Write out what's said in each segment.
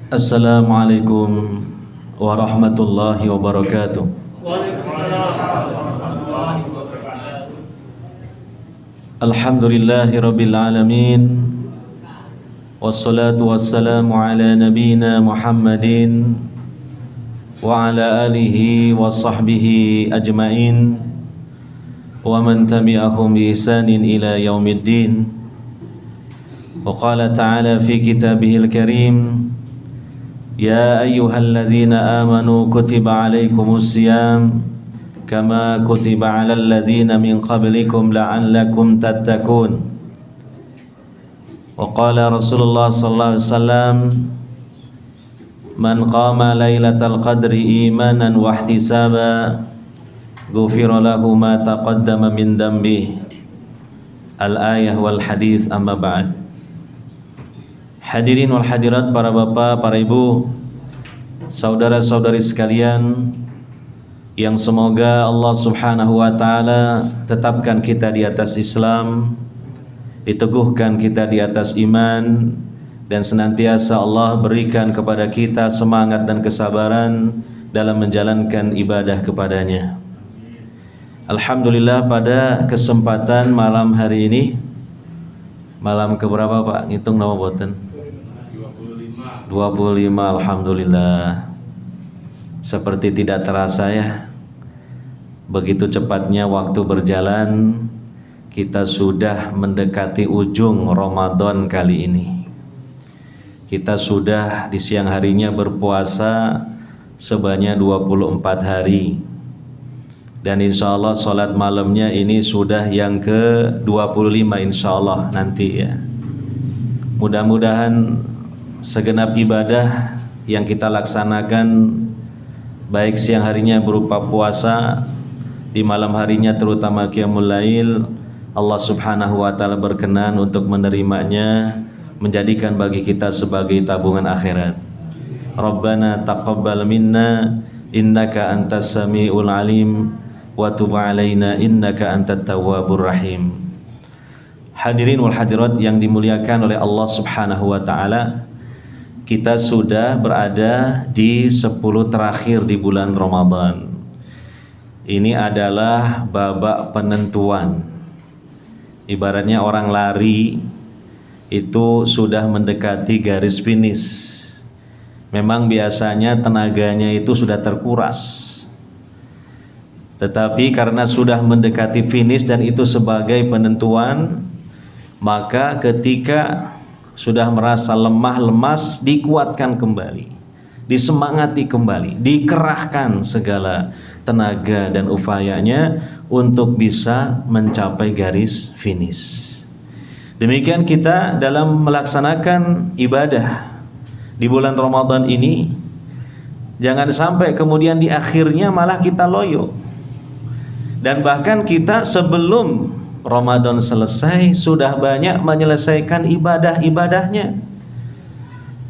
Assalamualaikum warahmatullahi wabarakatuh. Alhamdulillahi rabbil alamin. Wassalatu wassalamu ala nabiyyina Muhammadin wa ala alihi wa sahbihi ajmain wa man tabi'ahum bi ihsanin ila yaumiddin. Wa qala ta'ala fi kitabihil karim, Ya ayyuhalladzina amanu kutiba alaikumus siyam kama kutiba alal ladzina min qablikum la'allakum tattaqun. Wa qala Rasulullah sallallahu alaihi wasallam, Man qama lailatal qadri imanan wa ihtisaba ghufira lahu ma taqaddama min dhanbihi. Al-ayah wal hadis, amma ba'd. Hadirin wal hadirat, para bapak, para ibu, saudara-saudari sekalian, yang semoga Allah subhanahu wa ta'ala tetapkan kita di atas Islam, diteguhkan kita di atas iman, dan senantiasa Allah berikan kepada kita semangat dan kesabaran dalam menjalankan ibadah kepadanya. Alhamdulillah, pada kesempatan malam hari ini, malam keberapa Pak? Ngitung nama boten? 25, alhamdulillah. Seperti tidak terasa ya, begitu cepatnya waktu berjalan, kita sudah mendekati ujung Ramadan kali ini. Kita sudah di siang harinya berpuasa sebanyak 24 hari. Dan insya Allah sholat malamnya ini sudah yang ke-25 insya Allah nanti ya. Mudah-mudahan segenap ibadah yang kita laksanakan, baik siang harinya berupa puasa, di malam harinya terutama qiyamul lail, Allah subhanahu wa ta'ala berkenan untuk menerimanya, menjadikan bagi kita sebagai tabungan akhirat. Rabbana taqabbal minna innaka antas sami'ul alim wa tub alaina innaka antat tawwabur rahim. Hadirin wal hadirat yang dimuliakan oleh Allah subhanahu wa ta'ala, kita sudah berada di 10 terakhir di bulan Ramadan. Ini adalah babak penentuan. Ibaratnya orang lari itu sudah mendekati garis finish. Memang biasanya tenaganya itu sudah terkuras, tetapi karena sudah mendekati finish dan itu sebagai penentuan, maka ketika sudah merasa lemah lemas, dikuatkan kembali, disemangati kembali, dikerahkan segala tenaga dan upayanya untuk bisa mencapai garis finish. Demikian kita dalam melaksanakan ibadah di bulan Ramadan ini, jangan sampai kemudian di akhirnya malah kita loyo. Dan bahkan kita sebelum Ramadan selesai sudah banyak menyelesaikan ibadah-ibadahnya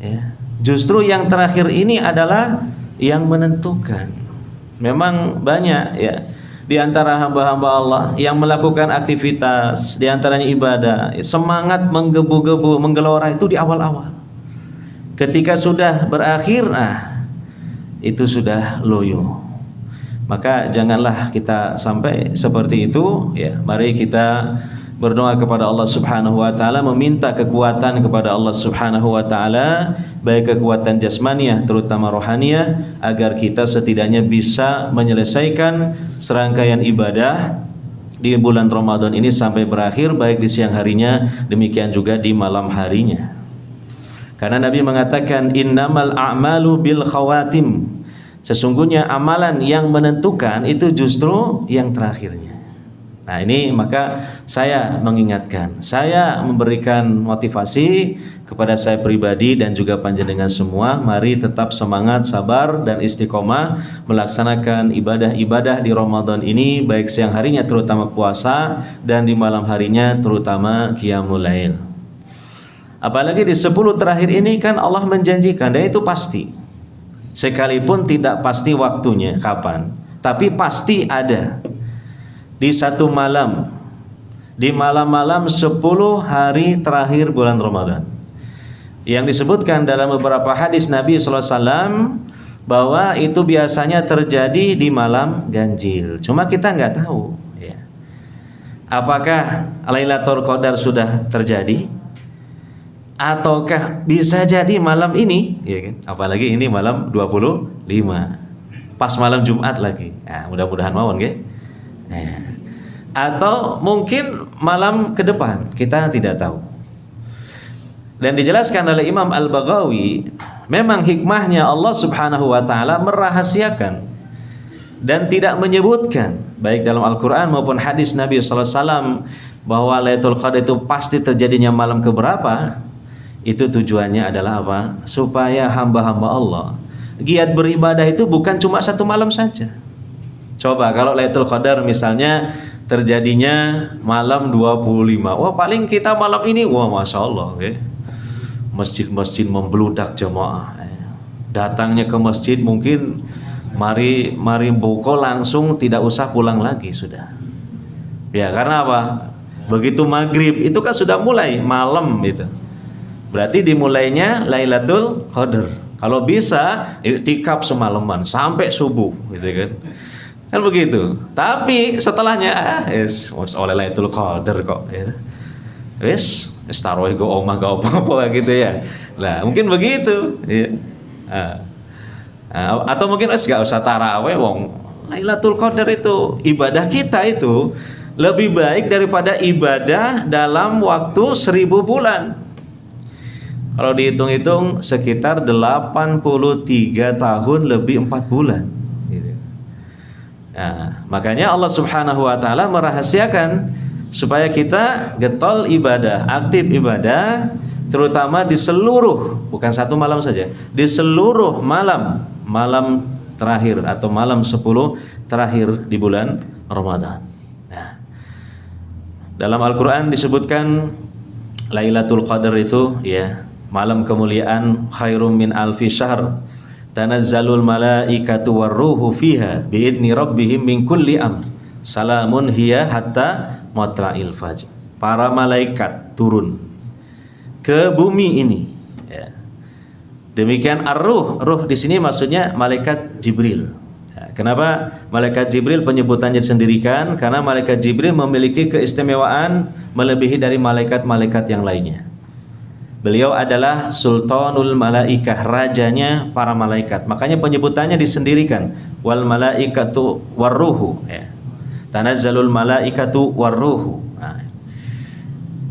ya. Justru yang terakhir ini adalah yang menentukan. Memang banyak ya di antara hamba-hamba Allah yang melakukan aktivitas, di antaranya ibadah, semangat menggebu-gebu, menggelora itu di awal-awal. Ketika sudah berakhir, itu sudah loyo. Maka janganlah kita sampai seperti itu ya. Mari kita berdoa kepada Allah subhanahu wa ta'ala, meminta kekuatan kepada Allah subhanahu wa ta'ala, baik kekuatan jasmaniah terutama rohaniah, agar kita setidaknya bisa menyelesaikan serangkaian ibadah di bulan Ramadan ini sampai berakhir, baik di siang harinya demikian juga di malam harinya. Karena Nabi mengatakan innamal a'malu bil khawatim, sesungguhnya amalan yang menentukan itu justru yang terakhirnya. Nah ini maka saya mengingatkan, saya memberikan motivasi kepada saya pribadi dan juga panjenengan semua, mari tetap semangat, sabar dan istiqomah melaksanakan ibadah-ibadah di Ramadan ini, baik siang harinya terutama puasa dan di malam harinya terutama qiyamul lail. Apalagi di 10 terakhir ini kan Allah menjanjikan, dan itu pasti, sekalipun tidak pasti waktunya kapan, tapi pasti ada. Di satu malam, di malam-malam 10 hari terakhir bulan Ramadan, yang disebutkan dalam beberapa hadis Nabi sallallahu alaihi wasallam bahwa itu biasanya terjadi di malam ganjil. Cuma kita nggak tahu ya. Apakah Lailatul Qadar sudah terjadi ataukah bisa jadi malam ini ya kan? Apalagi ini malam 25 pas malam Jumat lagi. Nah, mudah-mudahan mawon nggih. Nah, atau mungkin malam ke depan, kita tidak tahu. Dan dijelaskan oleh Imam Al-Baghawi, memang hikmahnya Allah Subhanahu wa taala merahasiakan dan tidak menyebutkan baik dalam Al-Qur'an maupun hadis Nabi sallallahu alaihi wasallam bahwa Lailatul Qadar itu pasti terjadinya malam keberapa. Itu tujuannya adalah apa? Supaya hamba-hamba Allah giat beribadah itu bukan cuma satu malam saja. Coba kalau Lailatul Qadar misalnya terjadinya malam 25, wah paling kita malam ini, wah Masya Allah ya. Masjid-masjid membludak jemaah. Datangnya ke masjid mungkin mari buka langsung tidak usah pulang lagi sudah. Ya karena apa? Begitu maghrib itu kan sudah mulai malam itu. Berarti dimulainya Lailatul Qadar. Kalau bisa iktikaf semalaman sampai subuh gitu kan. Kan begitu. Tapi setelahnya oleh Lailatul Qadar kok ya. Wis taruh go omah go apa gitu ya. Lah mungkin begitu ya. Atau mungkin gak usah tarawih wong Lailatul Qadar itu ibadah kita itu lebih baik daripada ibadah dalam waktu 1000 bulan. Kalau dihitung-hitung sekitar 83 tahun lebih 4 bulan gitu. Nah, makanya Allah Subhanahu wa taala merahasiakan supaya kita getol ibadah, aktif ibadah, terutama di seluruh, bukan satu malam saja, di seluruh malam terakhir atau malam 10 terakhir di bulan Ramadan. Nah, dalam Al-Quran disebutkan Lailatul Qadar itu ya malam kemuliaan khairum min alfi syahr tanazzalul malaikatu warruhu fiha biidni rabbihim min kulli amr salamun hiya hatta matla'il fajr. Para malaikat turun ke bumi ini ya. Demikian ar-ruh, ruh di sini maksudnya malaikat Jibril. Ya, kenapa malaikat Jibril penyebutannya disendirikan? Karena malaikat Jibril memiliki keistimewaan melebihi dari malaikat-malaikat yang lainnya. Beliau adalah sultanul malaikah, rajanya para malaikat. Makanya penyebutannya disendirikan. Wal malaikatu warruhu ya. Tanazzalul malaikatu warruhu. Nah,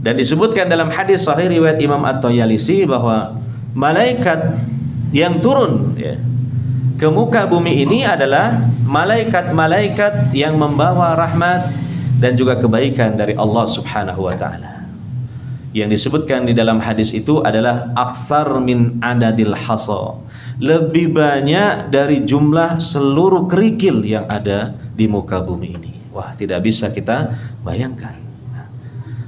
dan disebutkan dalam hadis sahih riwayat Imam At-Tayalisi bahwa malaikat yang turun ya, ke muka bumi ini adalah malaikat-malaikat yang membawa rahmat dan juga kebaikan dari Allah Subhanahu wa taala. Yang disebutkan di dalam hadis itu adalah aksar min adadil hasa, lebih banyak dari jumlah seluruh kerikil yang ada di muka bumi ini. Wah, tidak bisa kita bayangkan.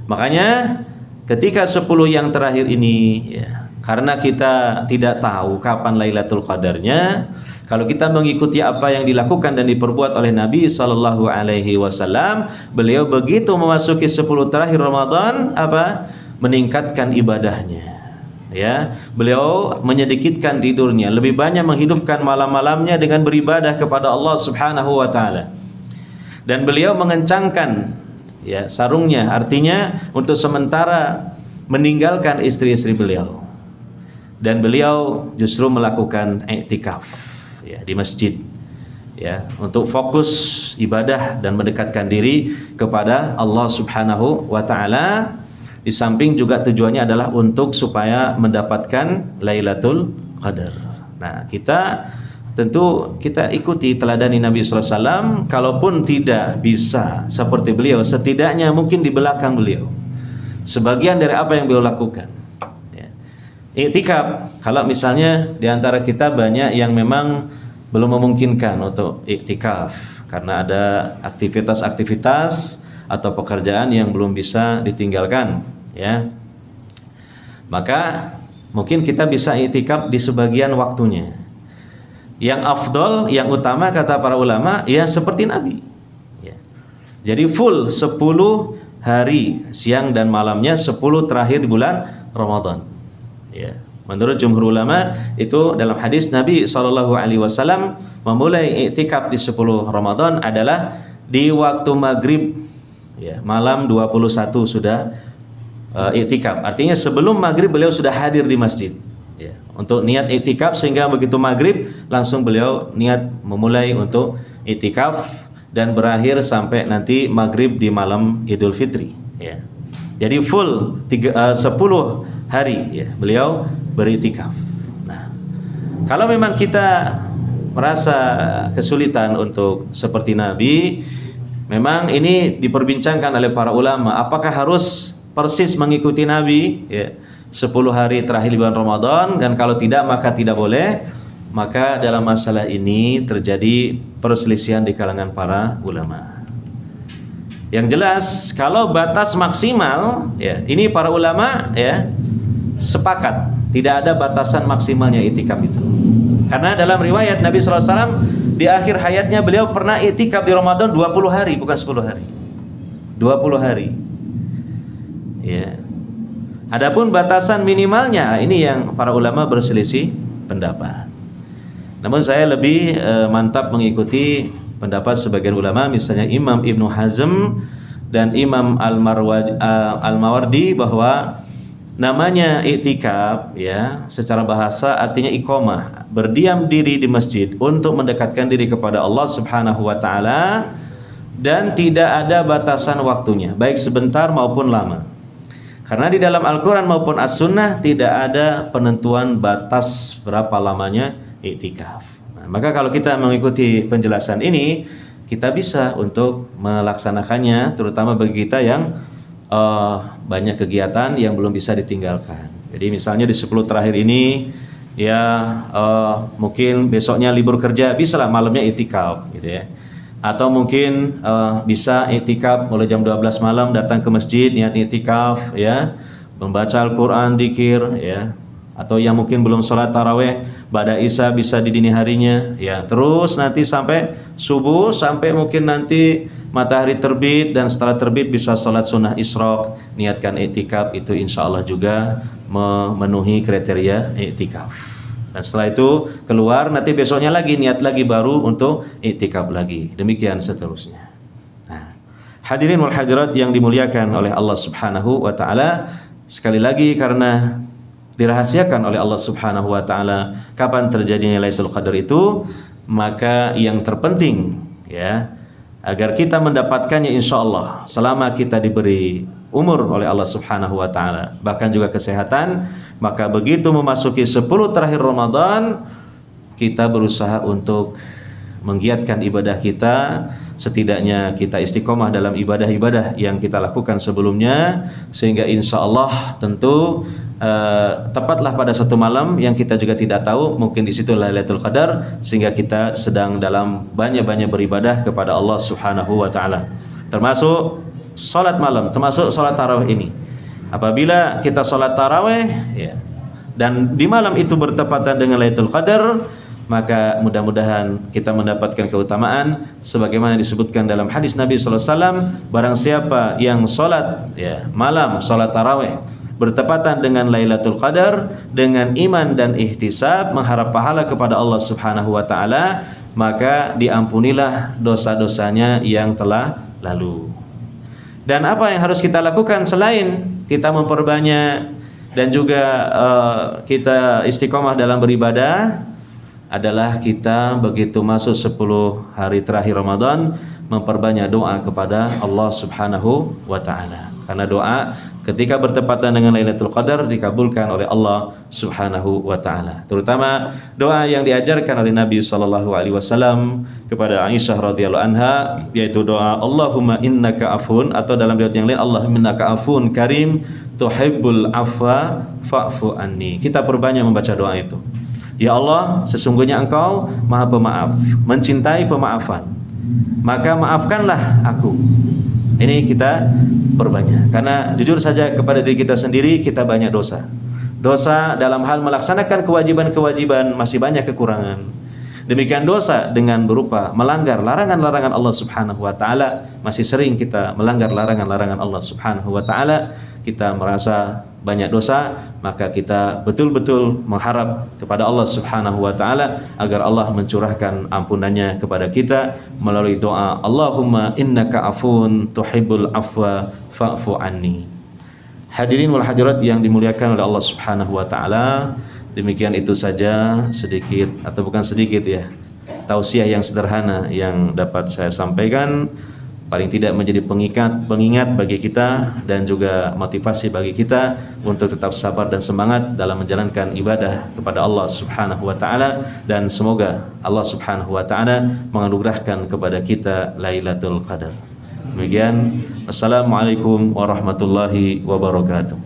Makanya ketika 10 yang terakhir ini ya, karena kita tidak tahu kapan Lailatul Qadarnya, kalau kita mengikuti apa yang dilakukan dan diperbuat oleh Nabi sallallahu alaihi wasallam, beliau begitu memasuki 10 terakhir Ramadan apa? Meningkatkan ibadahnya. Ya, beliau menyedikitkan tidurnya, lebih banyak menghidupkan malam-malamnya dengan beribadah kepada Allah Subhanahu wa taala. Dan beliau mengencangkan ya sarungnya, artinya untuk sementara meninggalkan istri-istri beliau. Dan beliau justru melakukan i'tikaf ya di masjid ya untuk fokus ibadah dan mendekatkan diri kepada Allah Subhanahu wa taala. Di samping juga tujuannya adalah untuk supaya mendapatkan Lailatul Qadar. Nah, kita tentu kita ikuti teladani Nabi sallallahu alaihi wasallam, kalaupun tidak bisa seperti beliau, setidaknya mungkin di belakang beliau. Sebagian dari apa yang beliau lakukan. Ya. Iktikaf, kalau misalnya di antara kita banyak yang memang belum memungkinkan untuk iktikaf karena ada aktivitas-aktivitas atau pekerjaan yang belum bisa ditinggalkan ya, maka mungkin kita bisa iktikaf di sebagian waktunya. Yang afdol, yang utama kata para ulama ya seperti Nabi ya. Jadi full 10 hari siang dan malamnya 10 terakhir di bulan Ramadan ya. Menurut jumhur ulama itu dalam hadis Nabi SAW memulai i'tikaf di 10 Ramadan adalah di waktu maghrib ya, malam 21 sudah i'tikaf. Artinya sebelum maghrib beliau sudah hadir di masjid ya, untuk niat i'tikaf, sehingga begitu maghrib langsung beliau niat memulai untuk i'tikaf dan berakhir sampai nanti maghrib di malam Idul Fitri ya. Jadi full 10 hari ya, beliau beriktikaf. Nah, kalau memang kita merasa kesulitan untuk seperti Nabi, memang ini diperbincangkan oleh para ulama, apakah harus persis mengikuti Nabi ya, 10 hari terakhir bulan Ramadan, dan kalau tidak maka tidak boleh. Maka dalam masalah ini terjadi perselisihan di kalangan para ulama. Yang jelas kalau batas maksimal ya, ini para ulama ya sepakat tidak ada batasan maksimalnya i'tikaf itu. Karena dalam riwayat Nabi SAW di akhir hayatnya beliau pernah i'tikaf di Ramadan 20 hari, bukan 10 hari. 20 hari. Ya. Adapun batasan minimalnya ini yang para ulama berselisih pendapat. Namun saya lebih mantap mengikuti pendapat sebagian ulama, misalnya Imam Ibnu Hazm dan Imam Al-Mawardi, bahwa namanya i'tikaf ya secara bahasa artinya iqamah, berdiam diri di masjid untuk mendekatkan diri kepada Allah Subhanahu wa taala, dan tidak ada batasan waktunya baik sebentar maupun lama. Karena di dalam Al-Qur'an maupun As-Sunnah tidak ada penentuan batas berapa lamanya i'tikaf. Maka kalau kita mengikuti penjelasan ini, kita bisa untuk melaksanakannya, terutama bagi kita yang banyak kegiatan yang belum bisa ditinggalkan. Jadi misalnya di 10 terakhir ini ya mungkin besoknya libur kerja, bisalah malamnya i'tikaf gitu ya. Atau mungkin bisa i'tikaf mulai jam 12 malam, datang ke masjid niat i'tikaf ya, membaca Al-Qur'an, dzikir ya. Atau yang mungkin belum sholat taraweh, ba'da isya bisa di dini harinya ya, terus nanti sampai subuh, sampai mungkin nanti matahari terbit, dan setelah terbit bisa sholat sunnah isyraq, niatkan i'tikaf. Itu insya Allah juga memenuhi kriteria i'tikaf. Dan setelah itu keluar, nanti besoknya lagi niat lagi baru untuk i'tikaf lagi, demikian seterusnya. Nah, hadirin wal hadirat yang dimuliakan oleh Allah Subhanahu wa taala, sekali lagi karena dirahasiakan oleh Allah Subhanahu wa taala kapan terjadinya Lailatul Qadar itu, maka yang terpenting ya, agar kita mendapatkannya insyaallah selama kita diberi umur oleh Allah Subhanahu wa taala, bahkan juga kesehatan, maka begitu memasuki 10 terakhir Ramadan, kita berusaha untuk menggiatkan ibadah kita, setidaknya kita istiqomah dalam ibadah-ibadah yang kita lakukan sebelumnya, sehingga insya Allah tentu tepatlah pada satu malam yang kita juga tidak tahu, mungkin di situ Lailatul Qadar, sehingga kita sedang dalam banyak-banyak beribadah kepada Allah Subhanahu wa taala, termasuk salat malam, termasuk salat tarawih ini. Apabila kita salat tarawih ya, dan di malam itu bertepatan dengan Lailatul Qadar, maka mudah-mudahan kita mendapatkan keutamaan sebagaimana disebutkan dalam hadis Nabi sallallahu alaihi wasallam, barang siapa yang salat ya malam, salat tarawih bertepatan dengan Lailatul Qadar dengan iman dan ihtisab, mengharap pahala kepada Allah Subhanahu wa taala, maka diampunilah dosa-dosanya yang telah lalu. Dan apa yang harus kita lakukan selain kita memperbanyak dan juga kita istiqomah dalam beribadah, adalah kita begitu masuk 10 hari terakhir Ramadan memperbanyak doa kepada Allah Subhanahu wa taala. Karena doa ketika bertepatan dengan Lailatul Qadar dikabulkan oleh Allah Subhanahu wa taala. Terutama doa yang diajarkan oleh Nabi sallallahu alaihi wasallam kepada Aisyah radhiyallahu anha, yaitu doa Allahumma innaka afun, atau dalam riwayat yang lain Allahumma innaka afun karim tuhibbul afwa fa'fu anni. Kita perbanyak membaca doa itu. Ya Allah, sesungguhnya Engkau Maha Pemaaf, mencintai pemaafan, maka maafkanlah aku. Ini kita perbanyak, karena jujur saja kepada diri kita sendiri, kita banyak dosa. Dosa dalam hal melaksanakan kewajiban-kewajiban masih banyak kekurangan. Demikian dosa dengan berupa melanggar larangan-larangan Allah Subhanahu wa taala, masih sering kita melanggar larangan-larangan Allah Subhanahu wa taala. kita merasa banyak dosa, maka kita betul-betul mengharap kepada Allah Subhanahu wa taala agar Allah mencurahkan ampunannya kepada kita melalui doa Allahumma innaka afun tuhibbul afwa fa'fu anni. Hadirin wal hadirat yang dimuliakan oleh Allah Subhanahu wa taala, demikian itu saja sedikit atau bukan sedikit ya, tausiah yang sederhana yang dapat saya sampaikan, paling tidak menjadi pengingat bagi kita dan juga motivasi bagi kita untuk tetap sabar dan semangat dalam menjalankan ibadah kepada Allah Subhanahu wa taala, dan semoga Allah Subhanahu wa taala menganugerahkan kepada kita Lailatul Qadar. Demikian, assalamualaikum warahmatullahi wabarakatuh.